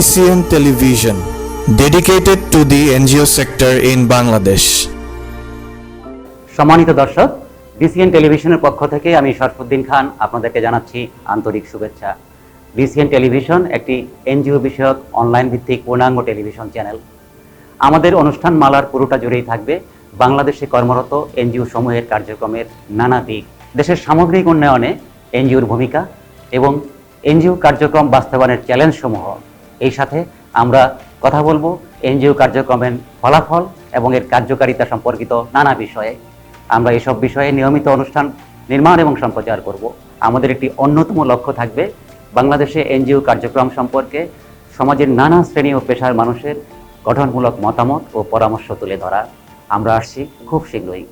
BCN Television, dedicated to the NGO sector in Bangladesh. সম্মানিত দর্শক, BCN টেলিভিশনের পক্ষ থেকে আমি শরফুদ্দিন খান আপনাদেরকে জানাচ্ছি আন্তরিক শুভেচ্ছা। বিসিএন টেলিভিশন একটি এনজিও বিষয়ক অনলাইন ভিত্তিক পূর্ণাঙ্গ টেলিভিশন চ্যানেল। আমাদের অনুষ্ঠান মালার পুরোটা জুড়েই থাকবে বাংলাদেশে কর্মরত এনজিও সমূহের কার্যক্রমের নানা দিক, দেশের সামগ্রিক উন্নয়নে এনজিওর ভূমিকা এবং এনজিও কার্যক্রম বাস্তবায়নের চ্যালেঞ্জ সমূহ। এই সাথে আমরা কথা বলবো এনজিও কার্যক্রমের ফলাফল এবং এর কার্যকারিতা সম্পর্কিত নানা বিষয়ে। আমরা এসব বিষয়ে নিয়মিত অনুষ্ঠান নির্মাণ এবং সম্প্রচার করব। আমাদের একটি অন্যতম লক্ষ্য থাকবে বাংলাদেশে এনজিও কার্যক্রম সম্পর্কে সমাজের নানা শ্রেণী ও পেশার মানুষের গঠনমূলক মতামত ও পরামর্শ তুলে ধরা। আমরা আসছি খুব শীঘ্রই।